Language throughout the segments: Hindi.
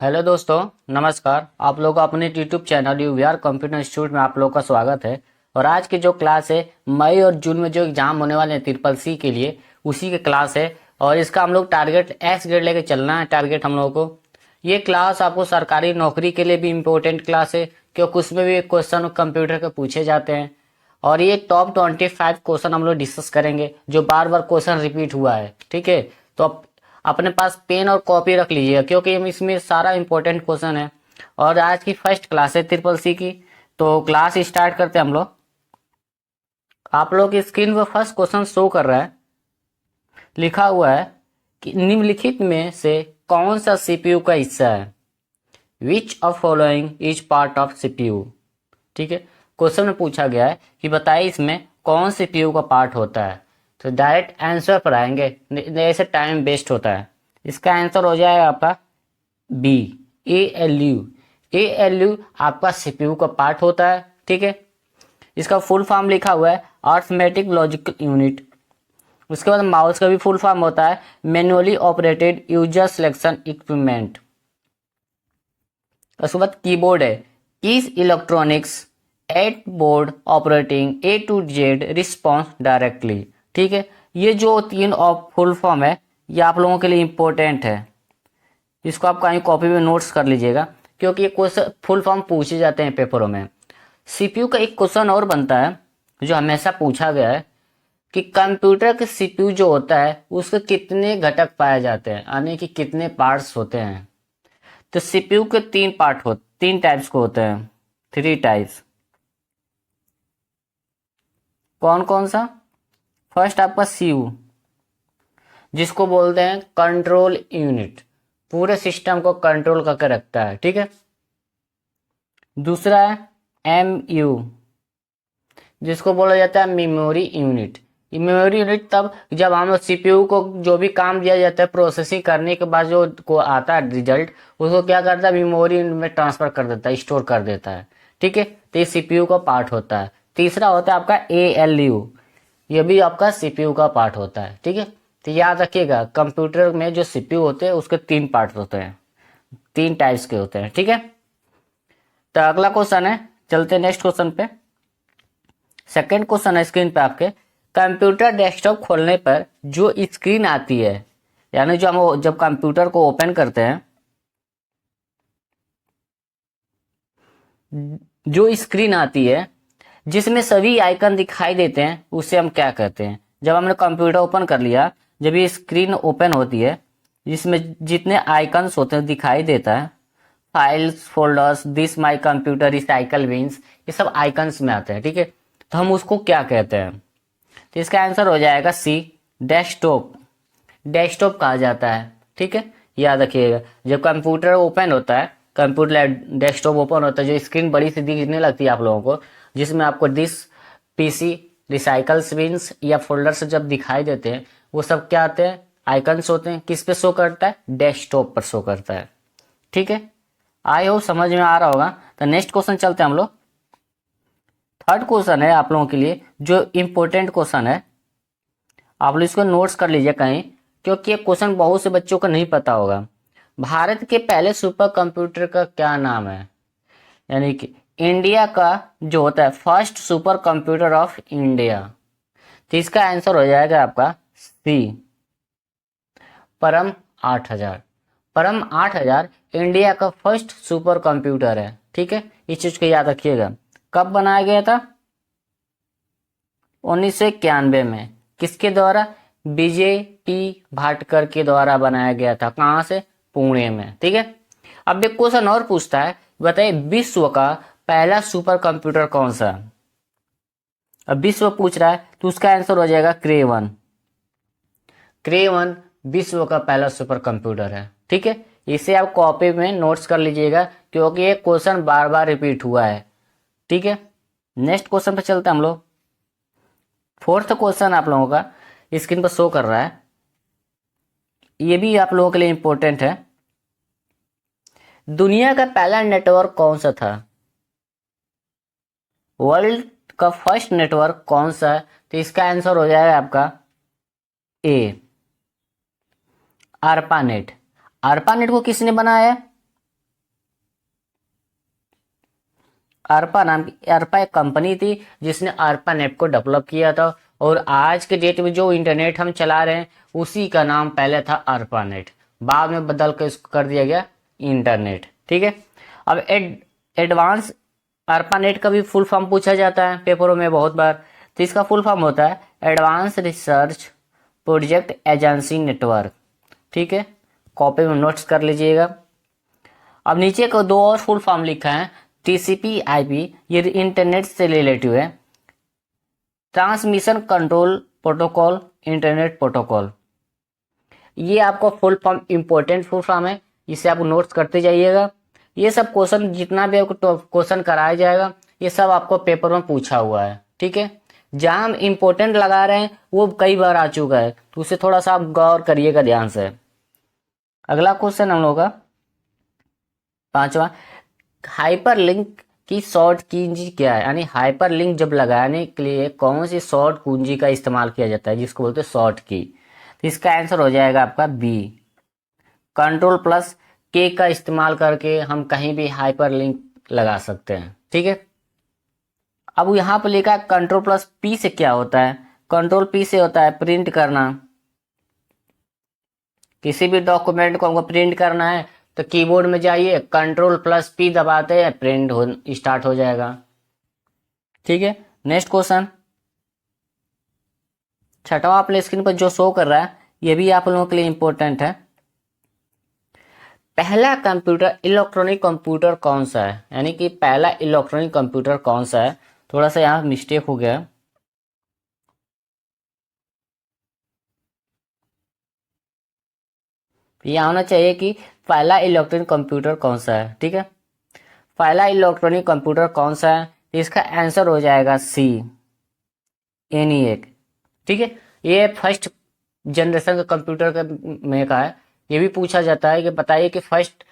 हेलो दोस्तों, नमस्कार। आप लोग अपने यूट्यूब चैनल यूवीआर कंप्यूटर इंस्टीट्यूट में आप लोग का स्वागत है। और आज की जो क्लास है, मई और जून में जो एग्जाम होने वाले हैं ट्रिपल सी के लिए, उसी की क्लास है। और इसका हम लोग टारगेट एक्स ग्रेड लेके चलना है। टारगेट हम लोगों को ये क्लास आपको सरकारी नौकरी के लिए भी इम्पोर्टेंट क्लास है, क्योंकि उसमें भी क्वेश्चन कंप्यूटर के पूछे जाते हैं। और ये टॉप 25 क्वेश्चन हम लोग डिस्कस करेंगे, जो बार बार क्वेश्चन रिपीट हुआ है। ठीक है, तो अपने पास पेन और कॉपी रख लीजिएगा, क्योंकि इसमें सारा इंपॉर्टेंट क्वेश्चन है। और आज की फर्स्ट क्लास है ट्रिपल सी की, तो क्लास स्टार्ट करते हैं हम लोग। आप लोग की स्क्रीन पर फर्स्ट क्वेश्चन शो कर रहा है। लिखा हुआ है कि निम्नलिखित में से कौन सा सीपीयू का हिस्सा है। Which of following is part of CPU. ठीक है, क्वेश्चन में पूछा गया है कि बताइए इसमें कौन सीपीयू का पार्ट होता है। तो डायरेक्ट आंसर पर आएंगे, ऐसे टाइम वेस्ट होता है। इसका आंसर हो जाएगा आपका बी, ALU। ALU आपका सीपीयू का पार्ट होता है। ठीक है, इसका फुल फॉर्म लिखा हुआ है अर्थमेटिक लॉजिकल यूनिट। उसके बाद माउस का भी फुल फॉर्म होता है manually operated user selection equipment. उसके बाद कीबोर्ड है keys electronics at board operating A to Z response directly. ठीक है, ये जो तीन फुल फॉर्म है, ये आप लोगों के लिए इंपॉर्टेंट है। इसको आप कहीं कॉपी में नोट्स कर लीजिएगा, क्योंकि ये क्वेश्चन फुल फॉर्म पूछे जाते हैं पेपरों में। सीपीयू का एक क्वेश्चन और बनता है जो हमेशा पूछा गया है कि कंप्यूटर के सीपीयू जो होता है उसके कितने घटक पाए जाते हैं, यानी कि कितने पार्ट्स होते हैं। तो सीपीयू के तीन टाइप्स को होते हैं, 3 टाइप्स। कौन कौन सा? फर्स्ट आपका सीयू, जिसको बोलते हैं कंट्रोल यूनिट, पूरे सिस्टम को कंट्रोल करके रखता है। ठीक है। दूसरा है MU, जिसको बोला जाता है मेमोरी यूनिट। ये मेमोरी यूनिट तब जब हम लोग सीपीयू को जो भी काम दिया जाता है प्रोसेसिंग करने के बाद जो को आता है रिजल्ट, उसको क्या करता है मेमोरी में ट्रांसफर कर देता है, स्टोर कर देता है। ठीक है, तो ये सीपीयू का पार्ट होता है। तीसरा होता है आपका ALU, ये भी आपका सीपीयू का पार्ट होता है। ठीक है, तो याद रखिएगा कंप्यूटर में जो सीपीयू होते हैं उसके 3 पार्ट होते हैं, 3 टाइप्स के होते हैं। ठीक है, तो अगला क्वेश्चन है, चलते हैं नेक्स्ट क्वेश्चन पे। सेकंड क्वेश्चन है स्क्रीन पे आपके, कंप्यूटर डेस्कटॉप खोलने पर जो स्क्रीन आती है, यानी जो हम जब कंप्यूटर को ओपन करते हैं, जो स्क्रीन आती है जिसमें सभी आइकन दिखाई देते हैं, उसे हम क्या कहते हैं। जब हमने कंप्यूटर ओपन कर लिया, जब ये स्क्रीन ओपन होती है, जिसमें जितने आइकन्स होते हैं दिखाई देता है, files, folders, this my computer, recycle beans, ये सब आइकन्स में आते हैं। ठीक है, तो हम उसको क्या कहते हैं। तो इसका आंसर हो जाएगा सी, डेस्कटॉप। डेस्कटॉप कहा जाता है। ठीक है, याद रखिएगा जब कंप्यूटर ओपन होता है, कंप्यूटर डेस्कटॉप ओपन होता है, जो स्क्रीन बड़ी सी दिखने लगती है आप लोगों को, जिसमें आपको डिस्क, पीसी, रिसाइकल बिन्स या फोल्डर से जब दिखाई देते हैं, वो सब क्या आते हैं, आइकन्स होते हैं। किस पे शो करता है? डेस्कटॉप पर शो करता है। ठीक है, आई होप समझ में आ रहा होगा। तो नेक्स्ट क्वेश्चन चलते हैं हम लोग। थर्ड क्वेश्चन है आप लोगों के लिए जो इंपॉर्टेंट क्वेश्चन है, आप लोग इसको नोट्स कर लीजिए कहीं, क्योंकि ये क्वेश्चन बहुत से बच्चों को नहीं पता होगा। भारत के पहले सुपर कंप्यूटर का क्या नाम है, यानी कि इंडिया का जो होता है first super computer of India. तो इसका आंसर हो जाएगा आपका सी, परम 8000। परम 8000 इंडिया का फर्स्ट सुपर कंप्यूटर है। ठीक है, इस चीज को याद रखिएगा। कब बनाया गया था? 1991 में। किसके द्वारा? विजय टी भाटकर के द्वारा बनाया गया था। कहां से? पुणे में। ठीक है, अब एक क्वेश्चन और पूछता है, बताइए विश्व का पहला सुपर कंप्यूटर कौन सा? अब विश्व पूछ रहा है, तो उसका आंसर हो जाएगा क्रेवन। क्रेवन विश्व का पहला सुपर कंप्यूटर है। ठीक है, इसे आप कॉपी में नोट्स कर लीजिएगा, क्योंकि ये क्वेश्चन बार बार रिपीट हुआ है। ठीक है, नेक्स्ट क्वेश्चन पे चलते हैं हम लोग। फोर्थ क्वेश्चन आप लोगों का स्क्रीन पर शो कर रहा है, ये भी आप लोगों के लिए इंपॉर्टेंट है। दुनिया का पहला नेटवर्क कौन सा था? वर्ल्ड का फर्स्ट नेटवर्क कौन सा है? तो इसका आंसर हो जाएगा आपका ए, ARPANET। ARPANET को किसने बनाया है? अर्पा एक कंपनी थी जिसने अर्पन ऐप को डेवलप किया था, और आज के डेट में जो इंटरनेट हम चला रहे हैं उसी का नाम पहले था अर्पानेट, बाद में बदल कर इसको कर दिया गया इंटरनेट। ठीक है, अब एडवांस अर्पानेट का भी फुल फॉर्म पूछा जाता है पेपरों में बहुत बार, तो इसका फुल फॉर्म होता है advance research project agency network. ठीक है, कॉपी में नोट्स कर लीजिएगा। अब नीचे को दो और फुल फॉर्म लिखा है टीसीपी आईपी, ये इंटरनेट से रिलेटिव है, transmission control protocol internet protocol. ये आपका full form important full form है, इसे आप नोट्स करते जाइएगा। ये सब क्वेश्चन जितना भी आपको क्वेश्चन कराया जाएगा ये सब आपको पेपर में पूछा हुआ है। ठीक है, जहां हम इंपॉर्टेंट लगा रहे हैं वो कई बार आ चुका है, तो उसे थोड़ा सा आप गौर करिएगा ध्यान से। अगला क्वेश्चन हम लोग का 5वां, हाइपरलिंक की शॉर्ट कुंजी क्या है, यानी हाइपरलिंक जब लगाने के लिए कौन सी शॉर्ट कुंजी का इस्तेमाल किया जाता है जिसको बोलते हैं शॉर्ट की। तो इसका आंसर हो जाएगा आपका बी, Ctrl+K का इस्तेमाल करके हम कहीं भी हाइपरलिंक लगा सकते हैं। ठीक है, अब यहां पर लिखा है Ctrl+P से क्या होता है, Ctrl+P से होता है प्रिंट करना। किसी भी डॉक्यूमेंट को हमको प्रिंट करना है तो कीबोर्ड में जाइए, Ctrl+P दबाते हैं, प्रिंट हो स्टार्ट हो जाएगा। ठीक है, नेक्स्ट क्वेश्चन 6वां अपने स्क्रीन पर जो शो कर रहा है ये भी आप लोगों के लिए इंपॉर्टेंट है। पहला कंप्यूटर इलेक्ट्रॉनिक कंप्यूटर कौन सा है, यानी कि पहला इलेक्ट्रॉनिक कंप्यूटर कौन सा है। थोड़ा सा यहाँ मिस्टेक हो गया, यह होना चाहिए कि पहला इलेक्ट्रॉनिक कंप्यूटर कौन सा है। ठीक है, पहला इलेक्ट्रॉनिक कंप्यूटर कौन सा है, इसका आंसर हो जाएगा सी, ENIAC। ठीक है, ये फर्स्ट जनरेशन का कंप्यूटर का में का है। ये भी पूछा जाता है कि बताइए कि फर्स्ट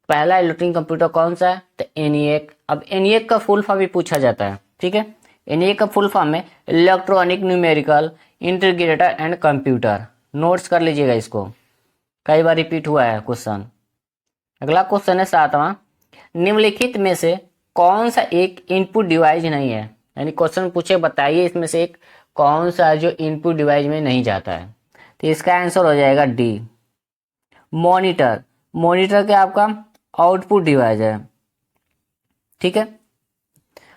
पहला इलेक्ट्रॉनिक कंप्यूटर कौन सा है, तो ENIAC। अब ENIAC का फुल फॉर्म भी पूछा जाता है। ठीक है, ENIAC का फुल फॉर्म है electronic numerical integrator and computer. Notes कर लीजिएगा इसको, कई बार रिपीट हुआ है क्वेश्चन। अगला क्वेश्चन है 7वां, निम्नलिखित में से कौन सा एक इनपुट डिवाइस नहीं है, यानी क्वेश्चन पूछे बताइए इसमें से एक कौन सा है जो इनपुट डिवाइस में नहीं जाता है। तो इसका आंसर हो जाएगा डी, मॉनिटर। मॉनिटर क्या आपका आउटपुट डिवाइस है। ठीक है,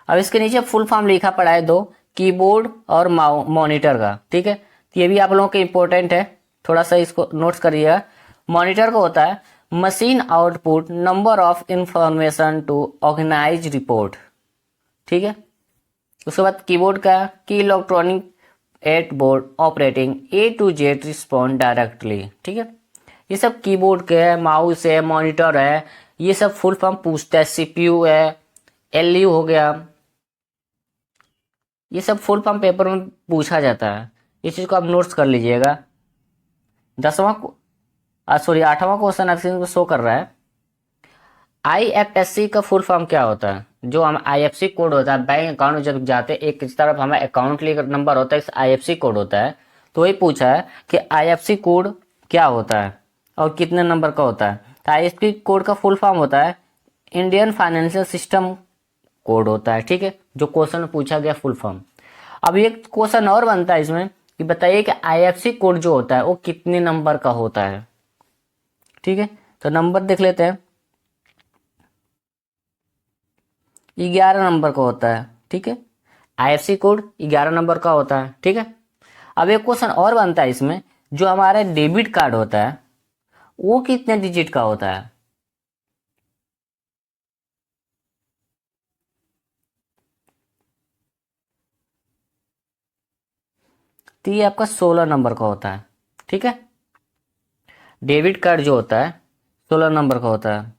अब इसके नीचे फुल फॉर्म लिखा पड़ा है दो, कीबोर्ड और मॉनिटर का। ठीक है, तो ये भी आप लोगों के इंपॉर्टेंट है, थोड़ा सा इसको नोट्स करिएगा। मॉनिटर को होता है machine output number of information to organise report. ठीक है, उसके बाद कीबोर्ड का key electronic at board operating A to Z respond directly. ठीक है, ये सब कीबोर्ड के है, माउस है, मॉनिटर है, ये सब फुल फॉर्म पूछता है। CPU है, LU हो गया, ये सब फुल फॉर्म पेपर में पूछा जाता है, इस चीज को आप नोट्स कर लीजिएगा। 8वां क्वेश्चन आपसे शो कर रहा है IFSC का फुल फॉर्म क्या होता है। जो हम IFSC कोड होता है, बैंक अकाउंट जब जाते हैं एक तरफ हमें अकाउंट नंबर होता है, IFSC कोड होता है। तो वही पूछा है कि IFSC कोड क्या होता है और कितने नंबर का होता है। तो IFSC कोड का फुल फॉर्म होता है इंडियन फाइनेंशियल सिस्टम कोड होता है। ठीक है, जो क्वेश्चन में पूछा गया फुल फॉर्म। अब एक क्वेश्चन और बनता है इसमें कि बताइए कि IFSC कोड जो होता है वो कितने नंबर का होता है। ठीक है, तो नंबर देख लेते हैं, 11 नंबर का होता है। ठीक है, IFSC कोड 11 नंबर का होता है। ठीक है, अब एक क्वेश्चन और बनता है इसमें, जो हमारा डेबिट कार्ड होता है वो कितने डिजिट का होता है। तो ये आपका 16 नंबर का होता है। ठीक है, डेबिट कार्ड जो होता है 16 नंबर का होता है।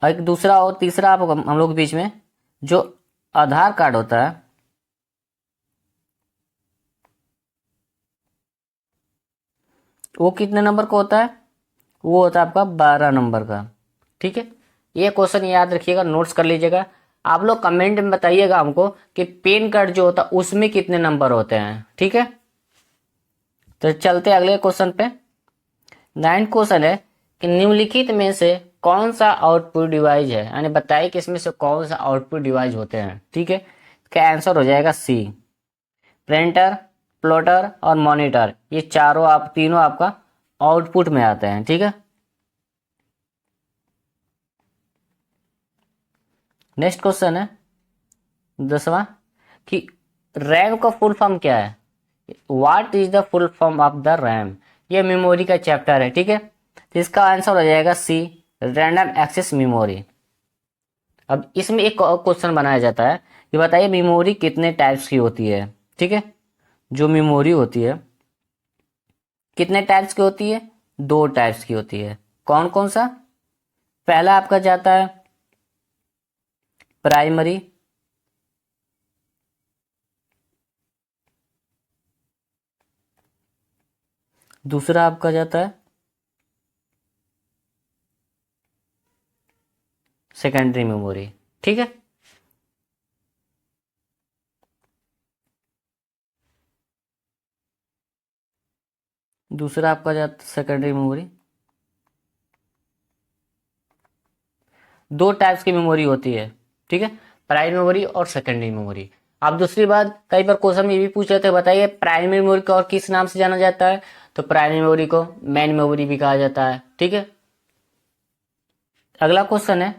और एक दूसरा और तीसरा आप हम लोग के बीच में जो आधार कार्ड होता है वो कितने नंबर का होता है, वो होता है आपका 12 नंबर का। ठीक है, ये क्वेश्चन याद रखिएगा, नोट्स कर लीजिएगा। आप लोग कमेंट में बताइएगा हमको कि पैन कार्ड जो होता है उसमें कितने नंबर होते हैं। ठीक है, तो चलते अगले क्वेश्चन पे। 9 क्वेश्चन है कि निम्नलिखित में से कौन सा आउटपुट डिवाइस है, यानी बताइए कि इसमें से कौन सा आउटपुट डिवाइस होते हैं। ठीक है, इसका आंसर हो जाएगा सी। प्रिंटर, प्लॉटर और मॉनिटर, ये तीनों आपका आउटपुट में आते हैं। ठीक है, नेक्स्ट क्वेश्चन है 10वां कि रैम का फुल फॉर्म क्या है। What is the full form of the RAM, ये मेमोरी का चैप्टर है। ठीक है, तो इसका आंसर हो जाएगा सी, रैंडम एक्सेस मेमोरी। अब इसमें एक क्वेश्चन बनाया जाता है कि बताइए मेमोरी कितने टाइप्स की होती है। ठीक है, जो मेमोरी होती है कितने टाइप्स की होती है, 2 टाइप्स की होती है। कौन कौन सा, पहला आपका जाता है प्राइमरी, दूसरा आपका जाता है सेकेंडरी मेमोरी। ठीक है, दूसरा आपका जाता है सेकेंडरी मेमोरी। 2 टाइप्स की मेमोरी होती है। ठीक है, प्राइमरी मेमोरी और सेकेंडरी मेमोरी। अब दूसरी बात, कई बार क्वेश्चन में ये भी पूछ रहे थे, बताइए प्राइमरी मेमोरी को और किस नाम से जाना जाता है। तो प्राइमरी मेमोरी को मेन मेमोरी भी कहा जाता है। ठीक है, अगला क्वेश्चन है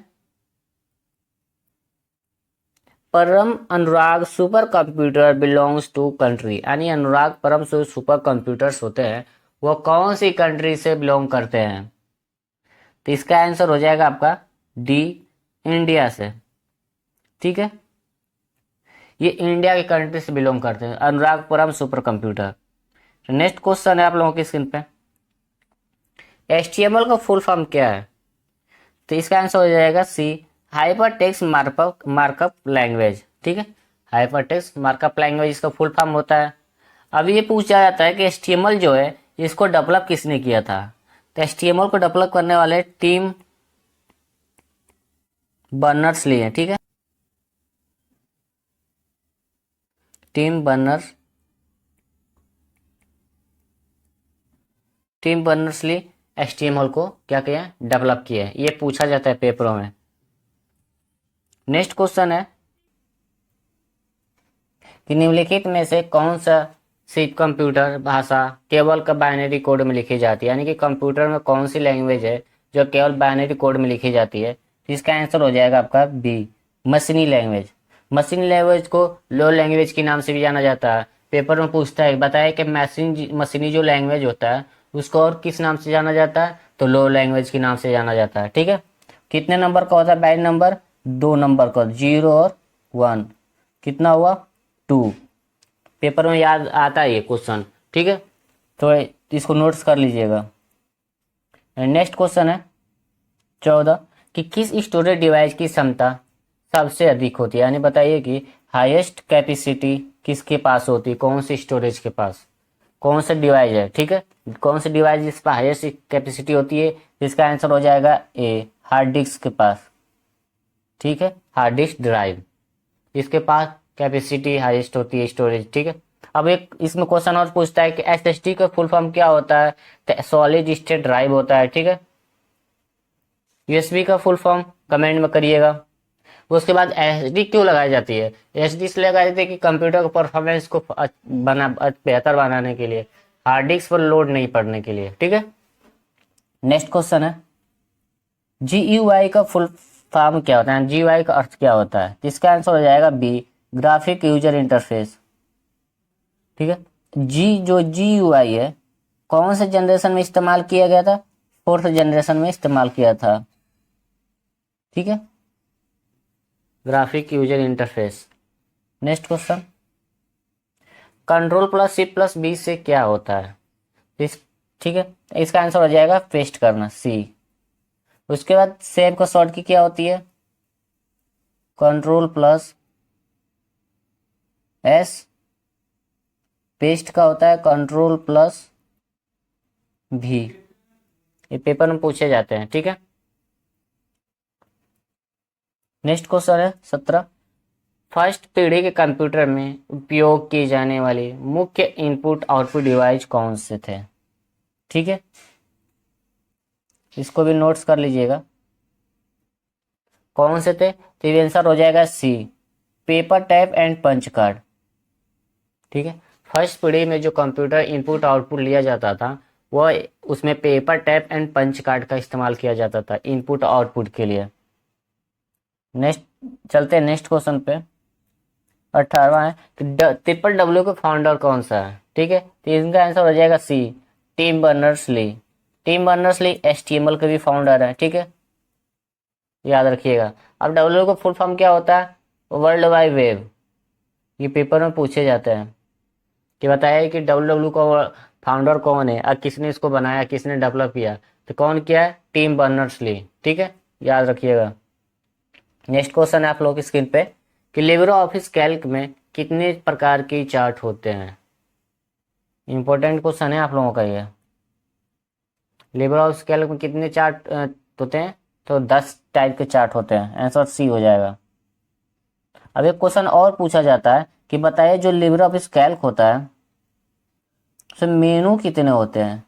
Param Anurag super computer belongs to country, यानी अनुराग परम जो सुपर कंप्यूटर्स होते हैं वो कौन सी कंट्री से बिलोंग करते हैं। तो इसका आंसर हो जाएगा आपका डी, इंडिया से। ठीक है, ये इंडिया की कंट्री से बिलोंग करते हैं अनुरागपुरम सुपर कंप्यूटर। नेक्स्ट क्वेश्चन है आप लोगों की स्क्रीन पे, HTML का फुल फॉर्म क्या है। तो इसका आंसर हो जाएगा सी, हाइपर टेक्स्ट मार्कअप लैंग्वेज। ठीक है, हाइपर टेक्स्ट मार्कअप लैंग्वेज इसका फुल फॉर्म होता है। अब ये पूछा जाता है कि HTML जो है इसको डेवलप किसने किया था। तो HTML को डेवलप करने वाले टिम बर्नर्स-ली है। ठीक है, टिम बर्नर्स-ली HTML को क्या किया, डेवलप किया है। ये पूछा जाता है पेपरों में। नेक्स्ट क्वेश्चन है कि निम्नलिखित में से कौन सा सी कंप्यूटर भाषा केवल का बाइनरी कोड में लिखी जाती है, यानी कि कंप्यूटर में कौन सी लैंग्वेज है जो केवल बाइनरी कोड में लिखी जाती है। इसका आंसर हो जाएगा आपका बी, मशीनी लैंग्वेज। मशीनी लैंग्वेज को लो लैंग्वेज के नाम से भी जाना जाता है। पेपर में पूछता है, बताया कि मशीनी जो लैंग्वेज होता है उसको और किस नाम से जाना जाता है, तो लो लैंग्वेज के नाम से जाना जाता है। ठीक है, कितने नंबर का होता है बाइनरी नंबर, 2 नंबर का, 0 और 1, कितना हुआ 2। पेपर में याद आता है ये क्वेश्चन। ठीक है, तो इसको नोट्स कर लीजिएगा। नेक्स्ट क्वेश्चन है 14 कि किस स्टोरेज डिवाइस की क्षमता सबसे अधिक होती है, यानी बताइए कि हाईएस्ट कैपेसिटी किसके पास होती है, कौन सी स्टोरेज के पास, कौन सा डिवाइस है। ठीक है, कौन सी डिवाइस जिस पर हाईएस्ट कैपेसिटी होती है, जिसका आंसर हो जाएगा ए, हार्ड डिस्क के पास। ठीक है, हार्ड डिस्क ड्राइव, इसके पास कैपेसिटी हाईएस्ट होती है स्टोरेज। ठीक है, अब एक इसमें क्वेश्चन और पूछता है कि SSD का फुल फॉर्म क्या होता है, तो सॉलिड स्टेट ड्राइव होता है। ठीक है, USB का फुल फॉर्म कमेंट में करिएगा। उसके बाद SD क्यों लगाई जाती है, SD इसलिए लगाई जाती है कि कंप्यूटर के परफॉर्मेंस को बेहतर बनाने के लिए, हार्ड डिस्क पर लोड नहीं पड़ने के लिए। ठीक है, नेक्स्ट क्वेश्चन है GUI का फुल फॉर्म क्या होता है, GUI का अर्थ क्या होता है। तो इसका आंसर हो जाएगा बी, ग्राफिक यूजर इंटरफेस। ठीक है, जो GUI है कौन से जनरेशन में इस्तेमाल किया गया था, 4th जनरेशन में इस्तेमाल किया था। ठीक है, graphic user interface. Next question, control plus C plus B से क्या होता है। ठीक है, इसका आंसर हो जाएगा पेस्ट करना, C। उसके बाद सेव का शॉर्ट की क्या होती है, कंट्रोल प्लस S। पेस्ट का होता है कंट्रोल प्लस V। ये पेपर में पूछे जाते हैं। ठीक है, नेक्स्ट क्वेश्चन है 17, फर्स्ट पीढ़ी के कंप्यूटर में उपयोग की जाने वाली मुख्य इनपुट आउटपुट डिवाइस कौन से थे। ठीक है, इसको भी नोट्स कर लीजिएगा। कौन से थे? तो ये आंसर हो जाएगा C, paper tape and punch card. ठीक है, फर्स्ट पीढ़ी में जो कंप्यूटर इनपुट आउटपुट लिया जाता था वह उसमें paper tape and punch card का इस्तेमाल किया जाता था इनपुट आउटपुट के लिए। नेक्स्ट चलते हैं नेक्स्ट क्वेश्चन पे। 18वां है कि ट्रिपल डब्ल्यू का फाउंडर कौन सा है? ठीक है, तो इसका आंसर हो जाएगा C, Tim Berners Lee. Tim Berners Lee HTML के भी फाउंडर है। ठीक है, याद रखिएगा। अब डब्ल्यू का फुल फॉर्म क्या होता है? World wide web. ये पेपर में पूछे जाते हैं कि बताया कि डब्ल्यू डब्ल्यू का फाउंडर कौन है और किसने इसको बनाया, किसने डेवलप किया? तो कौन किया है? Tim Berners Lee. ठीक है, याद रखिएगा। नेक्स्ट क्वेश्चन है आप लोगों की स्क्रीन पे कि लिब्रे ऑफिस कैल्क में कितने प्रकार के चार्ट होते हैं? इंपॉर्टेंट क्वेश्चन है आप लोगों का ये। लिब्रे ऑफिस कैल्क में कितने चार्ट होते हैं? तो 10 टाइप के चार्ट होते हैं। आंसर सी हो जाएगा। अब एक क्वेश्चन और पूछा जाता है कि बताइए जो लिब्रे ऑफिस कैल्क होता है उसमें मेनू कितने होते हैं?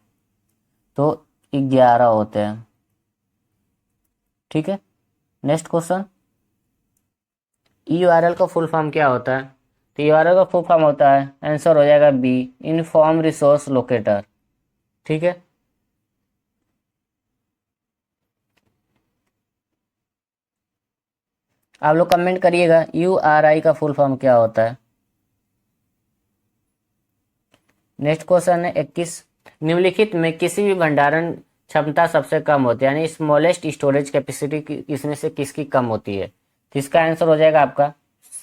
तो 11 होते हैं। ठीक है, नेक्स्ट क्वेश्चन, यूआरएल का फुल फॉर्म क्या होता है? तो यूआरएल का फुल फॉर्म होता है, आंसर हो जाएगा बी, इनफॉर्म रिसोर्स लोकेटर। ठीक है, आप लोग कमेंट करिएगा यूआरआई का फुल फॉर्म क्या होता है। नेक्स्ट क्वेश्चन है 21, निम्नलिखित में किसी भी भंडारण क्षमता सबसे कम होती है, यानी स्मॉलेस्ट स्टोरेज कैपेसिटी इसमें से किसकी कम होती है? तो इसका आंसर हो जाएगा आपका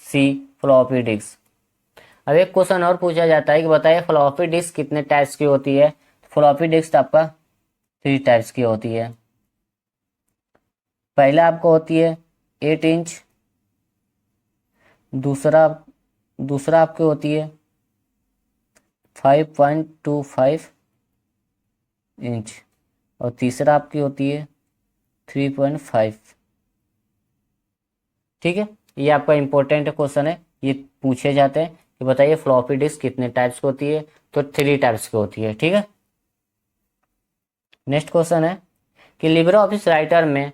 सी, फ्लॉपी डिस्क। अब एक क्वेश्चन और पूछा जाता है कि बताइए फ्लॉपी डिस्क कितने टाइप्स की होती है? फ्लॉपी डिस्क आपका 3 टाइप्स की होती है। पहला आपको होती है 8 इंच, दूसरा दूसरा आपकी होती है 5.25 इंच और तीसरा आपकी होती है 3.5। ठीक है, ये आपका इंपॉर्टेंट क्वेश्चन है, ये पूछे जाते हैं कि बताइए फ्लॉपी डिस्क कितने टाइप्स की होती है? तो 3 टाइप्स की होती है। ठीक है, नेक्स्ट क्वेश्चन है कि लिब्रे ऑफिस राइटर में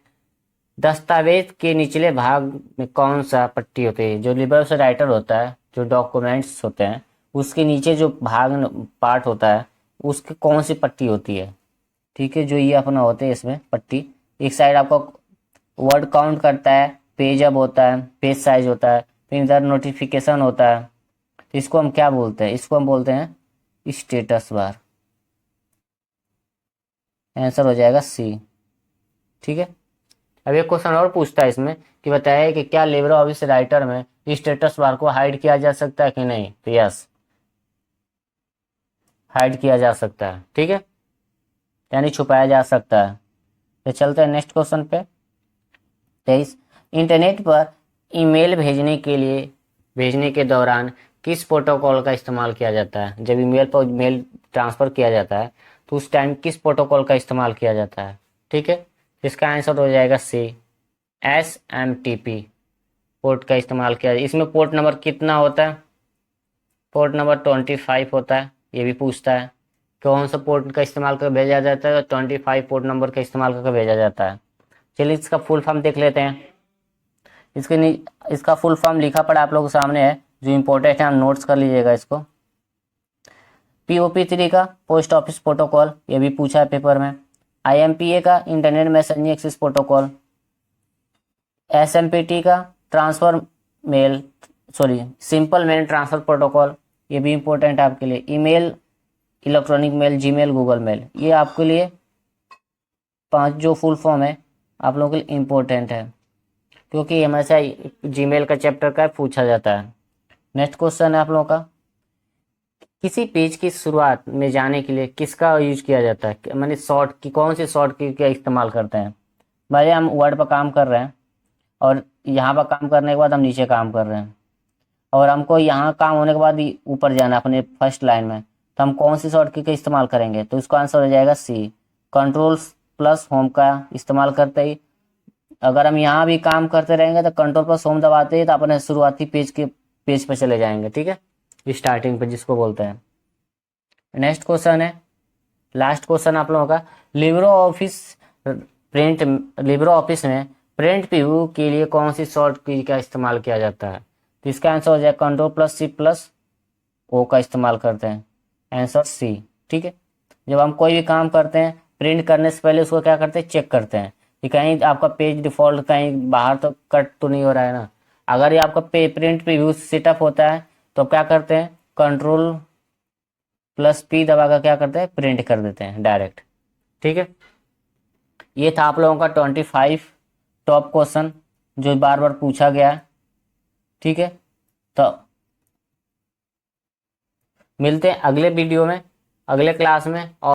दस्तावेज के निचले भाग में कौन सा पट्टी होती है? जो लिब्रे ऑफिस राइटर होता है, जो डॉक्यूमेंट्स होते हैं उसके नीचे जो भाग पार्ट होता है उसकी कौन सी पट्टी होती है? ठीक है, जो ये अपना होते हैं इसमें पट्टी, एक साइड आपका वर्ड काउंट करता है, पेज अप होता है, पेज साइज होता है, फिर इधर नोटिफिकेशन होता है। तो इसको हम क्या बोलते हैं? इसको हम बोलते हैं स्टेटस बार। आंसर हो जाएगा सी। ठीक है, अब एक क्वेश्चन और पूछता है इसमें कि बताया कि क्या लिब्रे ऑफिस राइटर में स्टेटस बार को हाइड किया जा सकता है कि नहीं? तो यस, हाइड किया जा सकता है। ठीक है, यानी छुपाया जा सकता है। तो चलते हैं नेक्स्ट क्वेश्चन पे। 23, इंटरनेट पर ईमेल भेजने के दौरान किस प्रोटोकॉल का इस्तेमाल किया जाता है? जब ईमेल पर मेल ट्रांसफर किया जाता है तो उस टाइम किस प्रोटोकॉल का इस्तेमाल किया जाता है? ठीक है, इसका आंसर हो जाएगा सी, SMTP पोर्ट का इस्तेमाल किया। इसमें पोर्ट नंबर कितना होता है? पोर्ट नंबर 25 होता है। ये भी पूछता है कौन सा पोर्ट का इस्तेमाल कर भेजा जाता है? तो 25 पोर्ट नंबर का इस्तेमाल करके भेजा जाता है। चलिए इसका फुल फॉर्म देख लेते हैं। इसका फुल फॉर्म लिखा पड़ा आप लोगों के सामने है, जो इंपॉर्टेंट है आप नोट्स कर लीजिएगा इसको। POP3 का पोस्ट ऑफिस प्रोटोकॉल, ये भी पूछा है पेपर में। IMPA का internet messaging access protocol. SMPT का transfer mail simple mail transfer protocol, ये भी इंपॉर्टेंट है आपके लिए। Email, electronic mail, Gmail, Google mail, ये आपके लिए 5 जो फुल फॉर्म है आप लोगों के लिए इम्पोर्टेंट है, क्योंकि हमेशा जीमेल का चैप्टर का पूछा जाता है। नेक्स्ट क्वेश्चन है आप लोगों का, किसी पेज की शुरुआत में जाने के लिए किसका यूज किया जाता है? मैंने शॉर्ट की कौन सी शॉर्ट की का इस्तेमाल करते हैं? भाई हम वर्ड पर काम कर रहे हैं और यहाँ पर काम करने के बाद हम नीचे काम कर रहे हैं और हमको यहाँ काम होने के बाद ही ऊपर जाना अपने फर्स्ट लाइन में, तो हम कौन सी शॉर्ट की का इस्तेमाल करेंगे? तो इसका आंसर हो जाएगा सी, कंट्रोल+होम का इस्तेमाल करते ही। अगर हम यहाँ भी काम करते रहेंगे तो कंट्रोल+होम दबाते ही तो अपने शुरुआती पेज पे चले जाएंगे। ठीक है, स्टार्टिंग पे जिसको बोलते हैं। नेक्स्ट क्वेश्चन है, लास्ट क्वेश्चन आप लोगों का, लिब्रे ऑफिस में प्रिंट प्रीव्यू के लिए कौन सी शॉर्ट की का इस्तेमाल किया जाता है? तो इसका आंसर हो जाए Ctrl+C+O का इस्तेमाल करते हैं। Answer C. ठीक है, जब हम कोई भी काम करते हैं प्रिंट करने से पहले उसको क्या करते हैं, चेक करते हैं कि कहीं आपका पेज डिफॉल्ट कहीं बाहर तो कट तो नहीं हो रहा है ना। अगर ये आपका प्रिंट प्रीव्यू सेटअप होता है तो आप क्या करते हैं, Ctrl+P दबाकर क्या करते हैं, प्रिंट कर देते हैं डायरेक्ट। ठीक है, ये था आप लोगों का 25 टॉप क्वेश्चन जो बार बार पूछा गया है। ठीक है, तो मिलते हैं अगले वीडियो में, अगले क्लास में। और